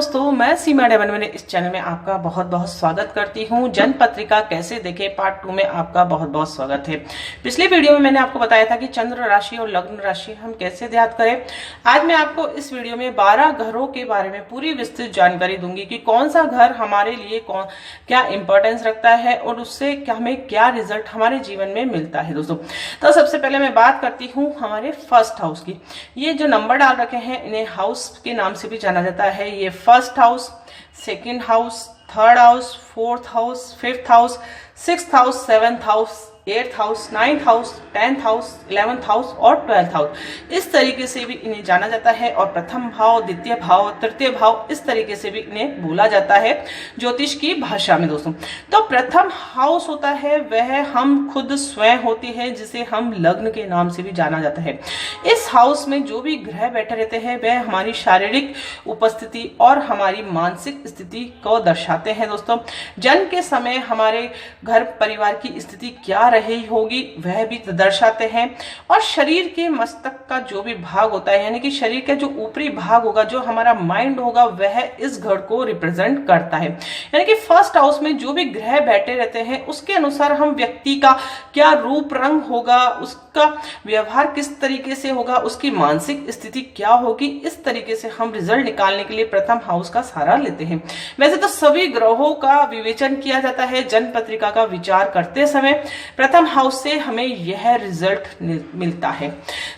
दोस्तों, मैं सीमा डेवन मेरे इस चैनल में आपका बहुत बहुत स्वागत करती हूँ। जन्म पत्रिका कैसे देखें पार्ट 2 में आपका बहुत बहुत स्वागत है। पिछले वीडियो में मैंने आपको बताया था कि चंद्र राशि और लग्न राशि हम कैसे ज्ञात करें। आज मैं आपको इस वीडियो में 12 घरों के बारे में पूरी विस्तृत जानकारी दूंगी कि कौन सा घर हमारे लिए क्या इंपॉर्टेंस रखता है और उससे हमें क्या रिजल्ट हमारे जीवन में मिलता है। दोस्तों, तो सबसे पहले मैं बात करती हूँ हमारे फर्स्ट हाउस की। ये जो नंबर डाल रखे हैं इन्हें हाउस के नाम से भी जाना जाता है। ये first house, second house, third house, fourth house, fifth house, sixth house, seventh house, eighth house, ninth house, 10th house, 11th house और 12th हाउस, इस तरीके से भी इन्हें जाना जाता है। और प्रथम भाव, द्वितीय भाव, तृतीय भाव, इस तरीके से भी इन्हें बोला जाता है ज्योतिष की भाषा में। दोस्तों, तो प्रथम हाउस होता है वह हम खुद स्वयं होती है, जिसे हम लग्न के नाम से भी जाना जाता है। इस हाउस में जो भी ग्रह बैठे रहते हैं वह हमारी शारीरिक उपस्थिति और हमारी मानसिक स्थिति को दर्शाते हैं। दोस्तों, जन्म के समय हमारे घर परिवार की स्थिति क्या रही होगी वह भी दर्शाते हैं। और शरीर के मस्तक का जो भी भाग होता है, यानी कि शरीर का जो ऊपरी भाग होगा, जो हमारा माइंड होगा, वह इस घर को रिप्रेजेंट करता है। यानी कि फर्स्ट हाउस में जो भी ग्रह बैठे रहते हैं उसके अनुसार हम व्यक्ति का क्या रूप रंग होगा, उसका व्यवहार किस तरीके से होगा, उसकी मानसिक स्थिति क्या होगी, इस तरीके से हम रिजल्ट निकालने के लिए प्रथम हाउस का सहारा लेते हैं। वैसे तो सभी ग्रहों का विवेचन किया जाता है जन्म पत्रिका का विचार करते समय। प्रथम हाउस से हमें यह रिजल्ट मिलता है।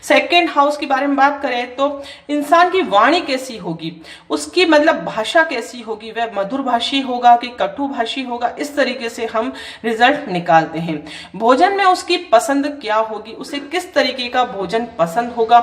सेकंड हाउस के बारे में बात करें तो इंसान की वाणी कैसी होगी, उसकी मतलब भाषा कैसी होगी, वह मधुर भाषी होगा कि कटु भाषी होगा, इस तरीके से हम रिजल्ट निकालते हैं। भोजन में उसकी पसंद क्या होगी, उसे किस तरीके का भोजन पसंद होगा,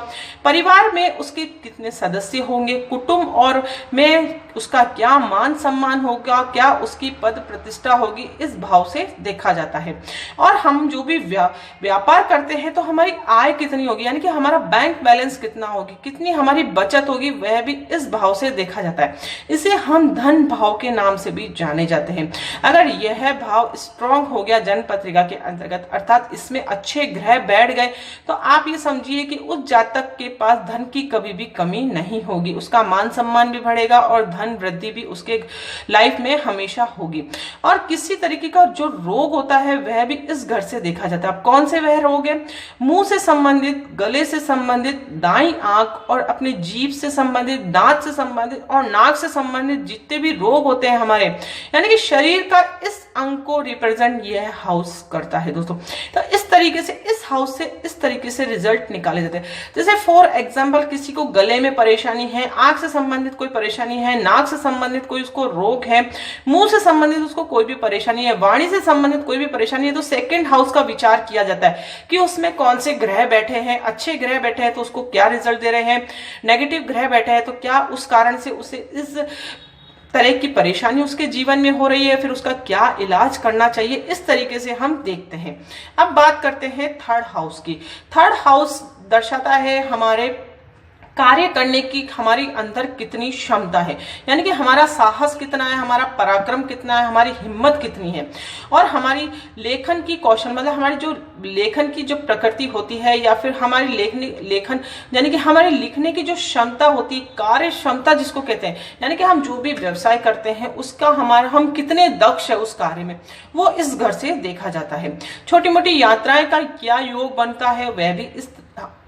परिवार में उसके कितने सदस्य होंगे, कुटुंब और में उसका क्या मान सम्मान होगा, क्या उसकी पद प्रतिष्ठा होगी, इस भाव से देखा जाता है। और हम जो भी व्यापार करते हैं तो हमारी आय कितनी होगी, यानी कि हमारा बैंक बैलेंस कितना होगी, कितनी हमारी बचत होगी, वह भी इस भाव से देखा जाता है। इसे हम धन भाव के नाम से भी जाने जाते हैं। अगर यह भाव स्ट्रांग हो गया जन्म पत्रिका के अंतर्गत, अर्थात इसमें अच्छे ग्रह बैठ गए, तो आप ये समझिए कि उस जातक के पास धन की कभी भी कमी नहीं होगी, उसका मान सम्मान भी बढ़ेगा और धन वृद्धि भी उसके लाइफ में हमेशा होगी। और किसी तरीके का जो रोग होता है वह भी इस घर से देखा जाता है। अब कौन से वह रोग है? मुंह से संबंधित, गले से संबंधित, दाईं आंख और अपने जीभ से संबंधित, दांत से संबंधित और नाक से संबंधित जितने भी रोग होते हैं हमारे, यानी कि शरीर का इस अंग को रिप्रेजेंट यह हाउस करता है। दोस्तों, तो इस तरीके से इस हाउस से इस तरीके से रिजल्ट निकाले जाते हैं। जैसे फॉर एग्जांपल किसी को गले में परेशानी है, आंख से संबंधित कोई परेशानी है, नाक से संबंधित कोई उसको रोग है, मुंह से संबंधित उसको कोई भी परेशानी है, वाणी से संबंधित कोई भी परेशानी है, तो सेकंड हाउस का विचार किया जाता है कि उसमें कौन से ग्रह बैठे हैं। अच्छे ग्रह बैठे हैं तो उसको क्या रिजल्ट दे रहे हैं, नेगेटिव ग्रह बैठे हैं तो क्या उस कारण से उसे इस तरह की परेशानी उसके जीवन में हो रही है, फिर उसका क्या इलाज करना चाहिए, इस तरीके से हम देखते हैं। अब बात करते हैं थर्ड हाउस की। थर्ड हाउस दर्शाता है हमारे कार्य करने की हमारी अंदर कितनी क्षमता है, यानी कि हमारा साहस कितना है, हमारा पराक्रम कितना है, हमारी हिम्मत कितनी है, और हमारी लेखन की कौशल, मतलब हमारी जो लेखन की जो प्रकृति होती है, या फिर हमारी लेखन यानी कि हमारी लिखने की जो क्षमता होती है, कार्य क्षमता जिसको कहते हैं, यानी कि हम जो भी व्यवसाय करते हैं उसका हम कितने दक्ष है उस कार्य में, वो इस घर से देखा जाता है। छोटी मोटी यात्राएं का क्या योग बनता है वह भी इस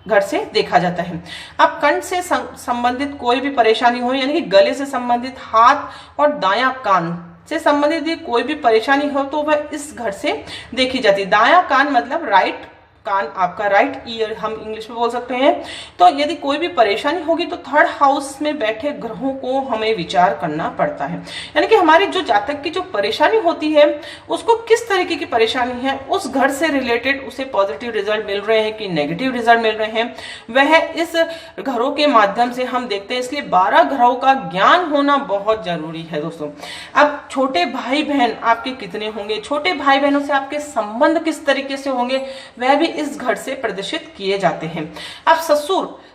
घर से देखा जाता है। अब कंठ से संबंधित कोई भी परेशानी हो, यानी कि गले से संबंधित, हाथ और दायां कान से संबंधित कोई भी परेशानी हो तो वह इस घर से देखी जाती है। दायां कान मतलब राइट कान, आपका राइट ईयर हम इंग्लिश में बोल सकते हैं। तो यदि कोई भी परेशानी होगी तो थर्ड हाउस में बैठे ग्रहों को हमें विचार करना पड़ता है, यानी कि हमारी जो जातक की जो परेशानी होती है उसको किस तरीके की परेशानी है, उस घर से रिलेटेड उसे पॉजिटिव रिजल्ट मिल रहे हैं कि नेगेटिव रिजल्ट मिल रहे हैं, वह इस घरों के माध्यम से हम देखते हैं। इसलिए 12 ग्रहों का ज्ञान होना बहुत जरूरी है। दोस्तों, अब छोटे भाई बहन आपके कितने होंगे, छोटे भाई बहनों से आपके संबंध किस तरीके से होंगे, वह भी इस घर से प्रदर्शित किए जाते हैं। अब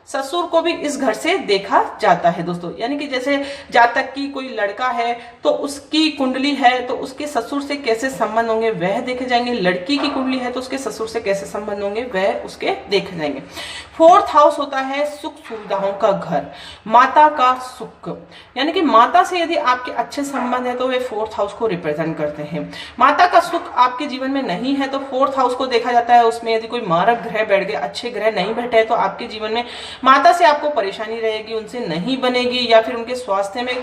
ससुर को भी इस घर से देखा जाता है दोस्तों, यानी कि जैसे जातक की कोई लड़का है तो उसकी कुंडली है तो उसके ससुर से कैसे संबंध होंगे वह देखे जाएंगे, लड़की की कुंडली है तो उसके ससुर से कैसे संबंध होंगे वह उसके देखे जाएंगे। 4th हाउस होता है सुख सुविधाओं का घर, माता का सुख, यानी कि माता से यदि आपके अच्छे संबंध है तो वे 4th हाउस को रिप्रेजेंट करते हैं। माता का सुख आपके जीवन में नहीं है तो 4th हाउस को देखा जाता है। उसमें यदि कोई मारक ग्रह बैठ गए, अच्छे ग्रह नहीं बैठे तो आपके जीवन में माता से आपको परेशानी रहेगी, उनसे नहीं बनेगी, या फिर उनके स्वास्थ्य में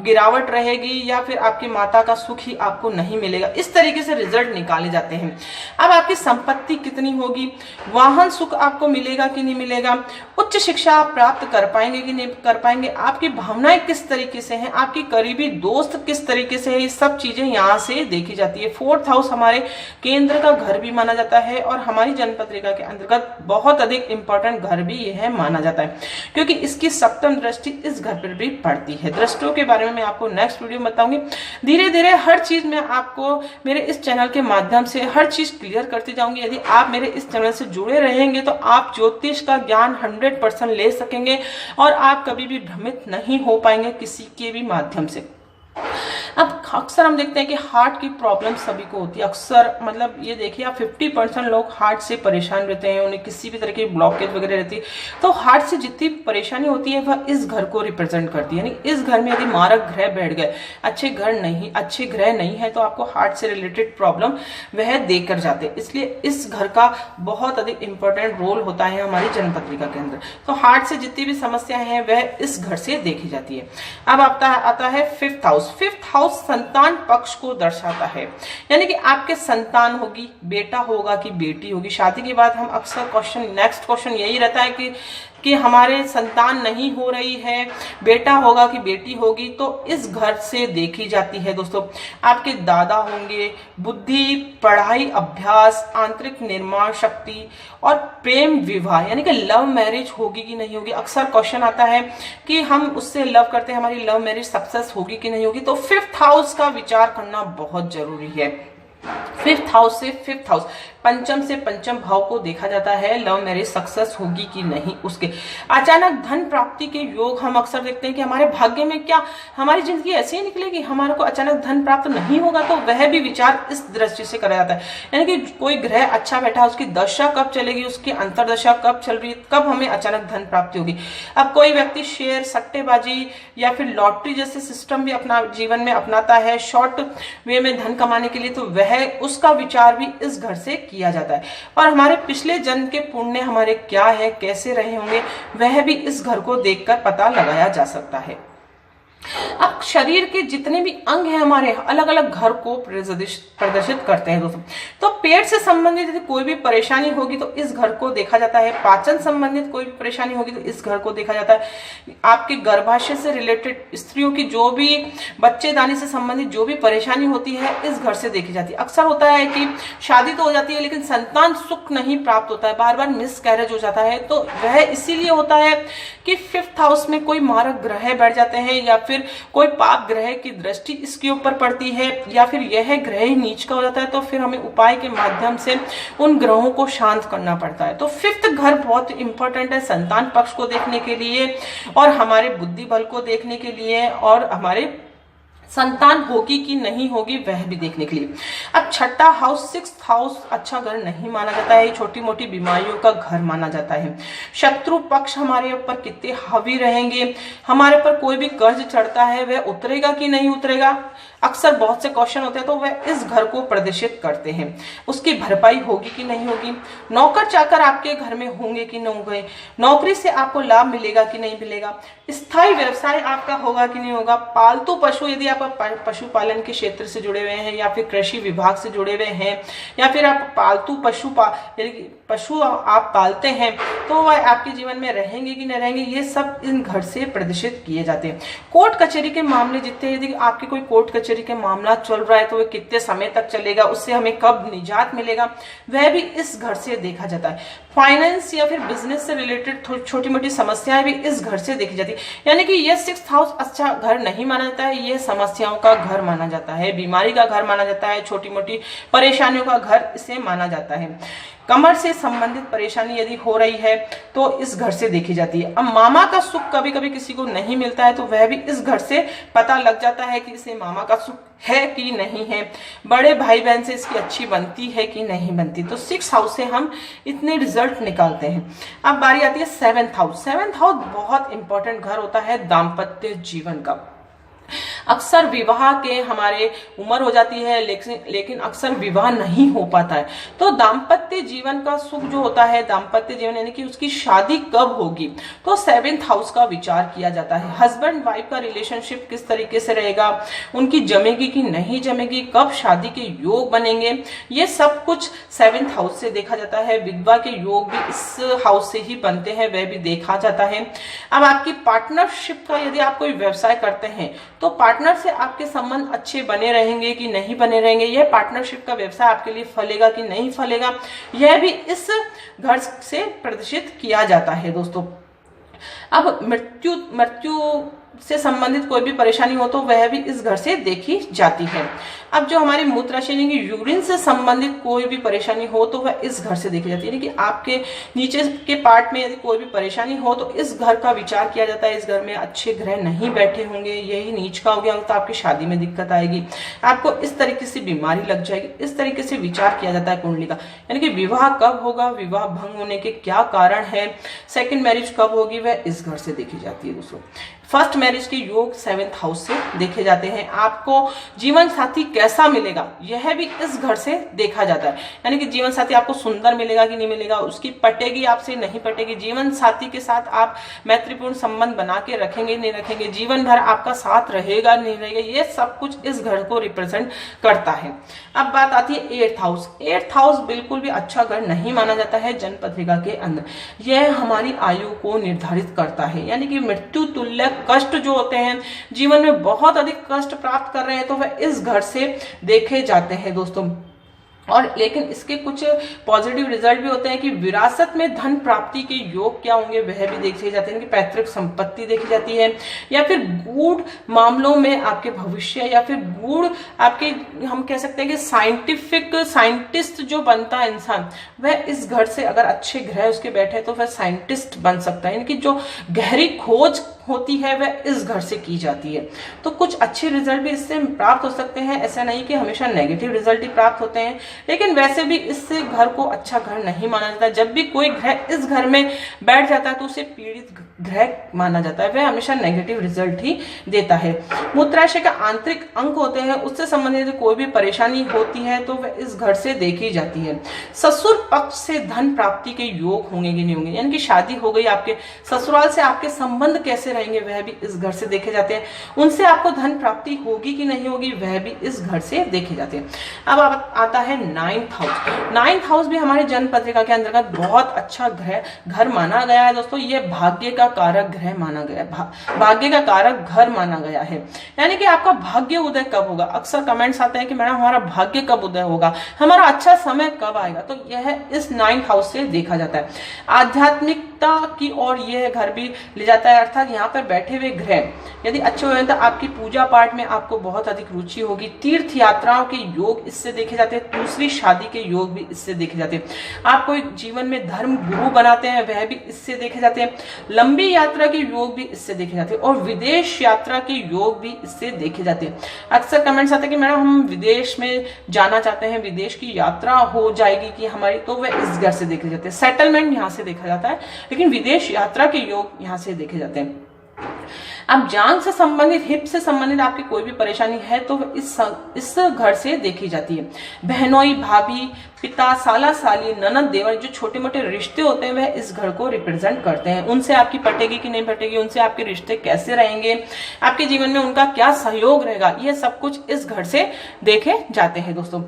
गिरावट रहेगी, या फिर आपकी माता का सुख ही आपको नहीं मिलेगा। इस तरीके से रिजल्ट निकाले जाते हैं। अब आपकी संपत्ति कितनी होगी, वाहन सुख आपको मिलेगा कि नहीं मिलेगा, उच्च शिक्षा आप प्राप्त कर पाएंगे कि नहीं कर पाएंगे, आपकी भावनाएं किस तरीके से हैं, आपकी करीबी दोस्त किस तरीके से है, ये सब चीजें यहाँ से देखी जाती है। 4th हाउस हमारे केंद्र का घर भी माना जाता है और हमारी जन्मपत्रिका के अंतर्गत बहुत अधिक इंपॉर्टेंट घर भी यह माना जाता है, क्योंकि इसकी सप्तम दृष्टि इस घर पर भी पड़ती है। दृष्टियों के बारे में मैं आपको नेक्स्ट वीडियो में बताऊंगी। धीरे धीरे हर चीज मैं आपको मेरे इस चैनल के माध्यम से हर चीज क्लियर करती जाऊंगी। यदि आप मेरे इस चैनल से जुड़े रहेंगे तो आप ज्योतिष का ज्ञान 100% ले सकेंगे और आप कभी भी भ्रमित नहीं हो पाएंगे किसी के भी माध्यम से। अब अक्सर हम देखते हैं कि हार्ट की प्रॉब्लम सभी को होती है। अक्सर मतलब ये देखिए आप 50% लोग हार्ट से परेशान रहते हैं, उन्हें किसी भी तरह की ब्लॉकेज वगैरह रहती है। तो हार्ट से जितनी परेशानी होती है वह इस घर को रिप्रेजेंट करती है। यानी इस घर में यदि मारक ग्रह बैठ गए, अच्छे ग्रह नहीं है तो आपको हार्ट से रिलेटेड प्रॉब्लम वह देकर जाते हैं। इसलिए इस घर का बहुत अधिक इंपॉर्टेंट रोल होता है हमारी जन्मपत्रिका के अंदर। तो हार्ट से जितनी भी समस्याएं हैं वह इस घर से देखी जाती है। अब आता है 5th हाउस। 5th हाउस संतान पक्ष को दर्शाता है, यानी कि आपके संतान होगी, बेटा होगा कि बेटी होगी। शादी के बाद हम अक्सर नेक्स्ट क्वेश्चन यही रहता है कि हमारे संतान नहीं हो रही है, बेटा होगा कि बेटी होगी, तो इस घर से देखी जाती है दोस्तों। आपके दादा होंगे, बुद्धि, पढ़ाई, अभ्यास, आंतरिक निर्माण शक्ति और प्रेम विवाह, यानी कि लव मैरिज होगी कि नहीं होगी। अक्सर क्वेश्चन आता है कि हम उससे लव करते हैं, हमारी लव मैरिज सक्सेस होगी कि नहीं होगी। तो 5th हाउस का विचार करना बहुत जरूरी है। 5th हाउस से 5th हाउस, पंचम से पंचम भाव को देखा जाता है, लव मैरिज सक्सेस होगी कि नहीं उसके। अचानक धन प्राप्ति के योग हम अक्सर देखते हैं कि हमारे भाग्य में क्या हमारी जिंदगी ऐसे ही निकलेगी, हमारे को अचानक धन प्राप्त नहीं होगा, तो वह भी विचार इस दृष्टि से करा जाता है। यानी कि कोई ग्रह अच्छा बैठा, उसकी दशा कब चलेगी, उसकी अंतरदशा कब चल रही है, कब हमें अचानक धन प्राप्ति होगी। अब कोई व्यक्ति शेयर, सट्टेबाजी या फिर लॉटरी जैसे सिस्टम भी अपना जीवन में अपनाता है शॉर्ट वे में धन कमाने के लिए, तो वह उसका विचार भी इस घर से किया जाता है। और हमारे पिछले जन्म के पुण्य हमारे क्या है, कैसे रहे होंगे, वह भी इस घर को देखकर पता लगाया जा सकता है। अब शरीर के जितने भी अंग हैं हमारे अलग अलग घर को प्रदर्शित करते हैं दोस्तों। तो पेट से संबंधित यदि कोई भी परेशानी होगी तो इस घर को देखा जाता है। पाचन संबंधित कोई भी परेशानी होगी तो इस घर को देखा जाता है। आपके गर्भाशय से रिलेटेड स्त्रियों की जो भी बच्चेदानी से संबंधित जो भी परेशानी होती है इस घर से देखी जाती है। अक्सर होता है कि शादी तो हो जाती है लेकिन संतान सुख नहीं प्राप्त होता है, बार बार मिसकैरेज हो जाता है। तो वह इसीलिए होता है कि 5th हाउस में कोई मारक ग्रह बैठ जाते हैं या फिर कोई पाप ग्रह की दृष्टि इसके ऊपर पड़ती है या फिर यह ग्रह ही नीच का हो जाता है, तो फिर हमें उपाय के माध्यम से उन ग्रहों को शांत करना पड़ता है। तो 5th घर बहुत इंपॉर्टेंट है संतान पक्ष को देखने के लिए और हमारे बुद्धि बल को देखने के लिए और हमारे संतान होगी कि नहीं होगी वह भी देखने के लिए। अब छठा हाउस 6th हाउस अच्छा घर नहीं माना जाता है, छोटी मोटी बीमारियों का घर माना जाता है। शत्रु पक्ष हमारे ऊपर कितने हावी रहेंगे, हमारे पर कोई भी कर्ज चढ़ता है वह उतरेगा कि नहीं उतरेगा, अक्सर बहुत से क्वेश्चन होते हैं तो वह इस घर को प्रदर्शित करते हैं। उसकी भरपाई होगी कि नहीं होगी। नौकर चाकर आपके घर में होंगे कि नहीं होंगे, नौकरी से आपको लाभ मिलेगा कि नहीं मिलेगा, स्थायी व्यवसाय आपका होगा कि नहीं होगा। पालतू पशु यदि आप पशुपालन के क्षेत्र से जुड़े हुए हैं या फिर कृषि विभाग से जुड़े हुए हैं या फिर आप पालतू पशु आप पालते हैं तो वह आपके जीवन में रहेंगे कि नहीं रहेंगे, ये सब इन घर से प्रदर्शित किए जाते हैं। कोर्ट कचहरी के मामले जितने यदि आपके कोई कोर्ट कचहरी के मामला चल रहा है तो वह कितने समय तक चलेगा, उससे हमें कब निजात मिलेगा, वह भी इस घर से देखा जाता है। फाइनेंस या फिर बिजनेस से रिलेटेड छोटी मोटी समस्याएं भी इस घर से देखी जाती है। यानी कि यह 6th हाउस अच्छा घर नहीं माना जाता है, यह समस्याओं का घर माना जाता है, बीमारी का घर माना जाता है, छोटी मोटी परेशानियों का घर इसे माना जाता है। कमर से संबंधित परेशानी यदि हो रही है तो इस घर से देखी जाती है। अब मामा का सुख कभी कभी किसी को नहीं मिलता है तो वह भी इस घर से पता लग जाता है कि इसे मामा का सुख है कि नहीं है। बड़े भाई बहन से इसकी अच्छी बनती है कि नहीं बनती। तो 6th हाउस से हम इतने रिजल्ट निकालते हैं। अब बारी आती है 7th हाउस। 7th हाउस बहुत इंपॉर्टेंट घर होता है दाम्पत्य जीवन का। अक्सर विवाह के हमारे उम्र हो जाती है लेकिन अक्सर विवाह नहीं हो पाता है। तो दाम्पत्य जीवन का सुख जो होता है, दाम्पत्य जीवन यानी कि उसकी शादी कब होगी, तो 7th हाउस का विचार किया जाता है। हस्बैंड वाइफ का रिलेशनशिप किस तरीके से रहेगा, उनकी जमेगी कि नहीं जमेगी, कब शादी के योग बनेंगे, ये सब कुछ 7th हाउस से देखा जाता है। विधवा के योग भी इस हाउस से ही बनते हैं, वह भी देखा जाता है। अब आपकी पार्टनरशिप का यदि आप कोई व्यवसाय करते हैं तो पार्टनर से आपके संबंध अच्छे बने रहेंगे कि नहीं बने रहेंगे, यह पार्टनरशिप का व्यवसाय आपके लिए फलेगा कि नहीं फलेगा, यह भी इस घर से प्रदर्शित किया जाता है दोस्तों। अब मृत्यु से संबंधित कोई भी परेशानी हो तो वह भी इस घर से देखी जाती है। अब जो हमारी मूत्र राशि यानी कि यूरिन से संबंधित कोई भी परेशानी हो तो वह इस घर से देखी जाती है। यानी कि आपके नीचे के पार्ट में यदि कोई भी परेशानी हो तो इस घर का विचार किया जाता है। इस घर में अच्छे ग्रह नहीं बैठे होंगे, यही नीच का हो गया तो आपकी शादी में दिक्कत आएगी, आपको इस तरीके से बीमारी लग जाएगी, इस तरीके से विचार किया जाता है कुंडली का। यानी कि विवाह कब होगा, विवाह भंग होने के क्या कारण है, सेकंड मैरिज कब होगी, वह इस घर से देखी जाती है दोस्तों। फर्स्ट मैरिज के योग 7th हाउस से देखे जाते हैं। आपको जीवन साथी कैसा मिलेगा यह भी इस घर से देखा जाता है। यानी कि जीवन साथी आपको सुंदर मिलेगा कि नहीं मिलेगा, उसकी पटेगी आपसे नहीं पटेगी, जीवन साथी के साथ आप मैत्रीपूर्ण संबंध बना के रखेंगे नहीं रखेंगे, जीवन भर आपका साथ रहेगा नहीं रहेगा, ये सब कुछ इस घर को रिप्रेजेंट करता है। अब बात आती है 8th हाउस। 8th हाउस बिल्कुल भी अच्छा घर नहीं माना जाता है जन्म पत्रिका के अंदर। यह हमारी आयु को निर्धारित करता है। यानी कि मृत्यु तुल्य कष्ट जो होते हैं, जीवन में बहुत अधिक कष्ट प्राप्त कर रहे हैं तो वह इस घर से देखे जाते हैं दोस्तों। और लेकिन इसके कुछ पॉजिटिव रिजल्ट भी होते हैं कि विरासत में धन प्राप्ति के योग क्या होंगे वह भी देखे जाते हैं कि पैतृक संपत्ति देखी जाती है, या फिर गूढ़ मामलों में आपके भविष्य, या फिर गूढ़ आपके हम कह सकते हैं कि साइंटिस्ट जो बनता है इंसान वह इस घर से अगर अच्छे ग्रह उसके बैठे तो वह साइंटिस्ट बन सकता है। यानी कि जो गहरी खोज होती है वह इस घर से की जाती है। तो कुछ अच्छे रिजल्ट भी इससे प्राप्त हो सकते हैं, ऐसा नहीं कि हमेशा नेगेटिव रिजल्ट ही प्राप्त होते हैं, लेकिन वैसे भी इससे घर को अच्छा घर नहीं माना जाता। जब भी कोई ग्रह इस घर में बैठ जाता है तो उसे पीड़ित ग्रह माना जाता है, वह हमेशा नेगेटिव रिजल्ट ही देता है। मूत्र राशि का आंतरिक अंग होते हैं, उससे संबंधित कोई भी परेशानी होती है तो वह इस घर से देखी जाती है। ससुर पक्ष से धन प्राप्ति के योग होंगे कि नहीं होंगे, यानी कि शादी हो गई, आपके ससुराल से आपके संबंध कैसे रहेंगे वह भी इस घर से देखे जाते हैं। उनसे आपको धन प्राप्ति होगी कि नहीं होगी वह भी इस घर से देखे जाते हैं। अब आता है 9th हाउस। 9th हाउस भी हमारे जन्म पत्रिका के अंतर्गत बहुत अच्छा घर माना गया है दोस्तों। ये भाग्य का कारक ग्रह माना गया है, भाग्य का कारक घर माना गया है। यानी कि आपका भाग्य उदय कब होगा, अक्सर कमेंट्स आते हैं कि मैडम हमारा भाग्य कब उदय होगा, हमारा अच्छा समय कब आएगा, तो यह इस 9th हाउस से देखा जाता है। आध्यात्मिकता की ओर यह घर भी ले जाता है, अर्थात यहाँ पर बैठे हुए ग्रह यदि अच्छे हुए तो आपकी पूजा पाठ में आपको बहुत अधिक रुचि होगी। तीर्थ यात्राओं के योग इससे देखे जाते हैं, दूसरी शादी के योग भी इससे देखे जाते हैं। आप कोई जीवन में धर्म गुरु बनाते हैं वह भी इससे देखे जाते हैं। लंबी यात्रा के योग भी इससे देखे जाते हैं और विदेश यात्रा के योग भी इससे देखे जाते हैं। अक्सर कमेंट्स आते हैं कि मैडम हम विदेश में जाना चाहते हैं, विदेश की यात्रा हो जाएगी कि हमारी, तो वह इस घर से देखे जाते हैं। सेटलमेंट यहाँ से देखा जाता है लेकिन विदेश यात्रा के योग यहाँ से देखे जाते हैं। अब जांघ से संबंधित, हिप से संबंधित आपकी कोई भी परेशानी है तो इस घर से देखी जाती है। बहनोई, भाभी, पिता, साला साली, ननद, देवर, जो छोटे मोटे रिश्ते होते हैं वह इस घर को रिप्रेजेंट करते हैं। उनसे आपकी पटेगी कि नहीं पटेगी, उनसे आपके रिश्ते कैसे रहेंगे, आपके जीवन में उनका क्या सहयोग रहेगा, यह सब कुछ इस घर से देखे जाते हैं दोस्तों।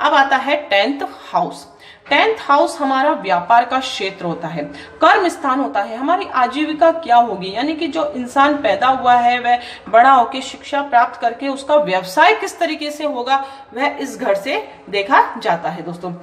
अब आता है 10th हाउस। 10th हाउस हमारा व्यापार का क्षेत्र होता है, कर्म स्थान होता है, हमारी आजीविका क्या होगी, यानी कि जो इंसान पैदा हुआ है वह बड़ा होकर शिक्षा प्राप्त करके उसका व्यवसाय किस तरीके से होगा वह इस घर से देखा जाता है दोस्तों।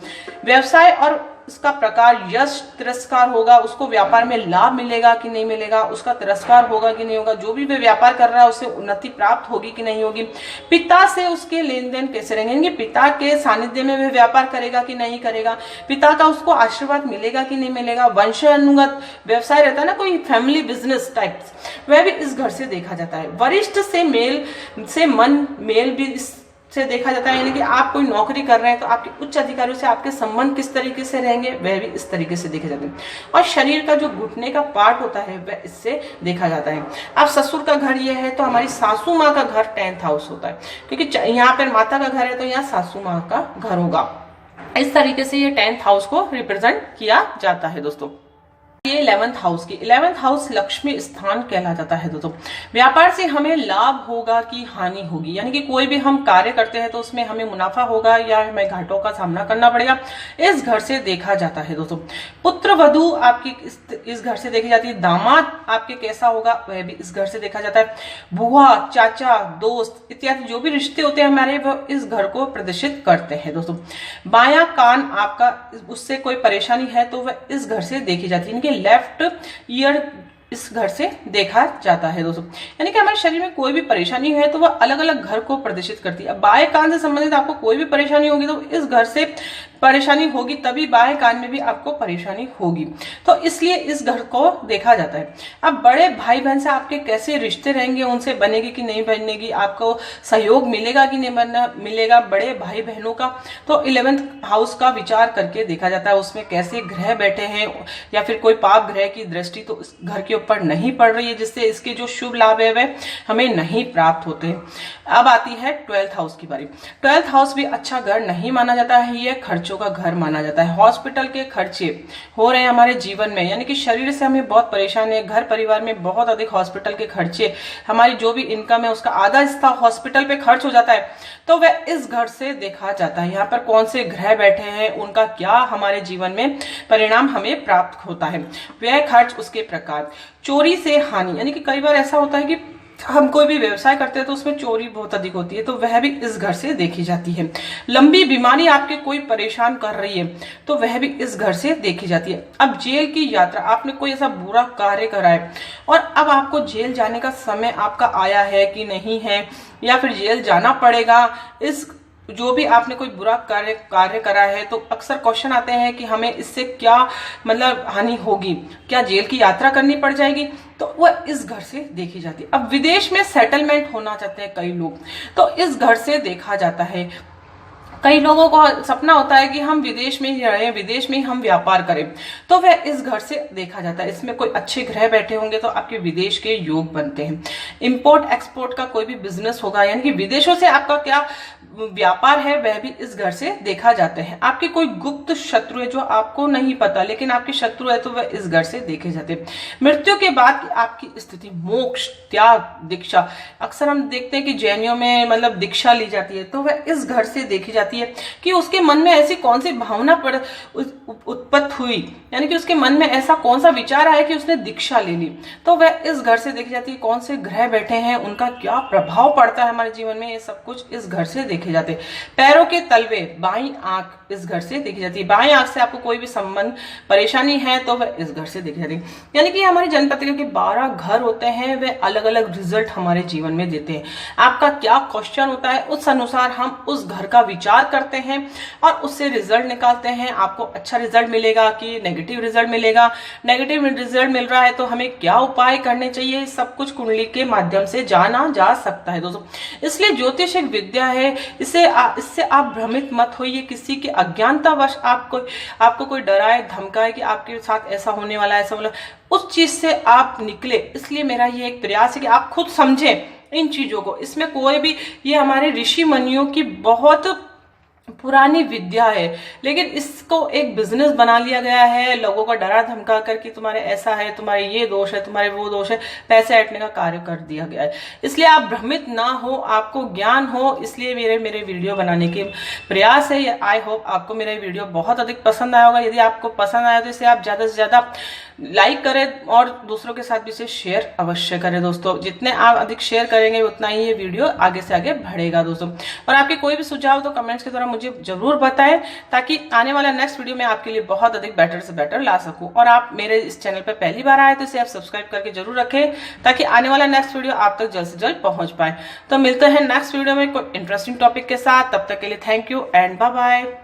व्यवसाय और इसका प्रकार यश तिरस्कार होगा, उसको व्यापार में लाभ मिलेगा कि नहीं मिलेगा, उसका तिरस्कार होगा कि नहीं होगा, जो भी वे व्यापार कर रहा है उसे उन्नति प्राप्त होगी कि नहीं होगी, पिता से उसके लेन देन कैसे रहेंगे, पिता के सानिध्य में वह व्यापार करेगा कि नहीं करेगा, पिता का उसको आशीर्वाद मिलेगा कि नहीं मिलेगा, वंशानुगत व्यवसाय रहता है ना, कोई फैमिली बिजनेस टाइप्स, वह भी इस घर से देखा जाता है। वरिष्ठ से मेल से मन मेल भी इससे देखा जाता है, यानी कि आप कोई नौकरी कर रहे हैं तो आपके उच्च अधिकारियों से आपके संबंध किस तरीके से रहेंगे, वह भी इस तरीके से देखे जाते हैं। और शरीर का जो घुटने का पार्ट होता है वह इससे देखा जाता है। अब ससुर का घर यह है तो हमारी सासू माँ का घर 10th हाउस होता है, क्योंकि यहाँ पर माता का घर है तो यहाँ सासू माँ का घर होगा। इस तरीके से ये 10th हाउस को रिप्रेजेंट किया जाता है दोस्तों। ये 11th हाउस की 11th हाउस लक्ष्मी स्थान कहला जाता है दोस्तों। व्यापार से हमें लाभ होगा कि हानि होगी, यानी कि कोई भी हम कार्य करते हैं तो उसमें हमें मुनाफा होगा या हमें घाटों का सामना करना पड़ेगा, इस घर से देखा जाता है दोस्तों। पुत्र वधू आपकी इस घर से देखी जाती है। दामाद आपके कैसा होगा वह भी इस घर से देखा जाता है। बुआ, चाचा, दोस्त इत्यादि जो भी रिश्ते होते हैं हमारे, वह इस घर को प्रदर्शित करते हैं दोस्तों। बायां कान आपका, उससे कोई परेशानी है तो वह इस घर से देखी जाती है। लेफ्ट ईयर इस घर से देखा जाता है दोस्तों, यानी कि हमारे शरीर में कोई भी परेशानी है तो वह अलग अलग घर को प्रदर्शित करती है। अब बाएं कान से संबंधित आपको कोई भी परेशानी होगी तो इस घर से परेशानी होगी, तभी बाएं कान में भी आपको परेशानी होगी, तो इसलिए इस घर को देखा जाता है। अब बड़े भाई बहन से आपके कैसे रिश्ते रहेंगे, उनसे बनेगी कि नहीं बनेगी, आपको सहयोग मिलेगा कि नहीं मिलेगा बड़े भाई बहनों का, तो 11th हाउस का विचार करके देखा जाता है। उसमें कैसे ग्रह बैठे हैं या फिर कोई पाप ग्रह की दृष्टि तो इस घर के ऊपर नहीं पड़ रही है, जिससे इसके जो शुभ लाभ है वह हमें नहीं प्राप्त होते हैं। अब आती है 12th हाउस की बारी। 12th हाउस भी अच्छा घर नहीं माना जाता है, यह खर्चों का घर माना जाता है। हॉस्पिटल के खर्चे हो रहे हैं हमारे जीवन में, यानी कि शरीर से हमें बहुत परेशान है, घर परिवार में बहुत अधिक हॉस्पिटल के खर्चे, हमारी जो भी इनकम है उसका आधा हिस्सा हॉस्पिटल पे खर्च हो जाता है, तो वह इस घर से देखा जाता है। यहाँ पर कौन से ग्रह बैठे हैं, उनका क्या हमारे जीवन में परिणाम हमें प्राप्त होता है, व्यय खर्च, उसके प्रकार। चोरी से हानि, यानी कि कई बार ऐसा होता है कि हम कोई भी व्यवसाय करते हैं तो उसमें चोरी बहुत अधिक होती है, तो वह भी इस घर से देखी जाती है। लंबी बीमारी आपके कोई परेशान कर रही है तो वह भी इस घर से देखी जाती है। अब जेल की यात्रा, आपने कोई ऐसा बुरा कार्य करा है और अब आपको जेल जाने का समय आपका आया है कि नहीं है, या फिर जेल जाना पड़ेगा, इस जो भी आपने कोई बुरा कार्य करा है तो अक्सर क्वेश्चन आते हैं कि हमें इससे क्या मतलब हानि होगी, क्या जेल की यात्रा करनी पड़ जाएगी, तो वह इस घर से देखी जाती है। अब विदेश में सेटलमेंट होना चाहते हैं कई लोग, तो इस घर से देखा जाता है। कई लोगों को सपना होता है कि हम विदेश में ही रहें, विदेश में ही हम व्यापार करें, तो वह इस घर से देखा जाता है। इसमें कोई अच्छे ग्रह बैठे होंगे तो आपके विदेश के योग बनते हैं। इंपोर्ट एक्सपोर्ट का कोई भी बिजनेस होगा, यानी कि विदेशों से आपका क्या व्यापार है, वह भी इस घर से देखा जाते हैं। आपके कोई गुप्त शत्रु है जो आपको नहीं पता लेकिन आपके शत्रु है तो वह इस घर से देखे जाते हैं। मृत्यु के बाद आपकी स्थिति, मोक्ष, त्याग, दीक्षा, अक्सर हम देखते हैं कि जैनियों में मतलब दीक्षा ली जाती है, तो वह इस घर से देखी जाती है कि उसके मन में ऐसी कौन सी भावना उत्पत्त हुई, यानी कि उसके मन में ऐसा कौन सा विचार आया कि उसने दीक्षा ले ली, तो वह इस घर से देखी जाती है। कौन से ग्रह बैठे हैं, उनका क्या प्रभाव पड़ता है हमारे जीवन में, ये सब कुछ इस घर से देखे जाते हैं। पैरों के तलवे, बाईं आंख इस घर से देखी जाती है। बाईं आंख से आपको कोई भी संबंध परेशानी है तो वह इस घर से देखी जाती है। यानी कि हमारी जनपत्रिका के 12 घर होते हैं, वे अलग अलग रिजल्ट हमारे जीवन में देते हैं। आपका क्या क्वेश्चन होता है उस अनुसार हम उस घर का विचार करते हैं और उससे रिजल्ट निकालते हैं। आपको अच्छा रिजल्ट मिलेगा कि नेगेटिव रिजल्ट मिलेगा, नेगेटिव रिजल्ट मिल रहा है तो हमें क्या उपाय करने चाहिए, सब कुछ कुंडली के माध्यम से जाना जा सकता है दोस्तों। इसलिए ज्योतिष एक विद्या है, इससे आप भ्रमित मत होइए। किसी के अज्ञानतावश आपको कोई डराए धमकाए कि आपके साथ ऐसा होने वाला है, ऐसा वाला, उस चीज से आप निकले। इसलिए मेरा ये एक प्रयास है कि आप खुद समझें इन चीजों को। इसमें कोई भी, ये हमारे ऋषि मुनियों की बहुत पुरानी विद्या है, लेकिन इसको एक बिजनेस बना लिया गया है, लोगों को डरा धमका कर कि तुम्हारे ऐसा है, तुम्हारे ये दोष है, तुम्हारे वो दोष है, पैसे ऐंठने का कार्य कर दिया गया है। इसलिए आप भ्रमित ना हो, आपको ज्ञान हो, इसलिए मेरे वीडियो बनाने के प्रयास है। आई होप आपको मेरा वीडियो बहुत अधिक पसंद आया होगा। यदि आपको पसंद आया तो इसे आप ज्यादा से ज्यादा लाइक करें और दूसरों के साथ भी इसे शेयर अवश्य करें दोस्तों। जितने आप अधिक शेयर करेंगे उतना ही ये वीडियो आगे से आगे बढ़ेगा दोस्तों। और आपके कोई भी सुझाव तो कमेंट्स के द्वारा मुझे जरूर बताएं, ताकि आने वाला नेक्स्ट वीडियो में आपके लिए बहुत अधिक बेटर से बेटर ला सकूं। और आप मेरे इस चैनल पर पहली बार आए तो इसे आप सब्सक्राइब करके जरूर रखें, ताकि आने वाला नेक्स्ट वीडियो आप तक जल्द से जल्द पहुंच पाए। तो मिलते हैं नेक्स्ट वीडियो में कोई इंटरेस्टिंग टॉपिक के साथ। तब तक के लिए thank you and bye bye.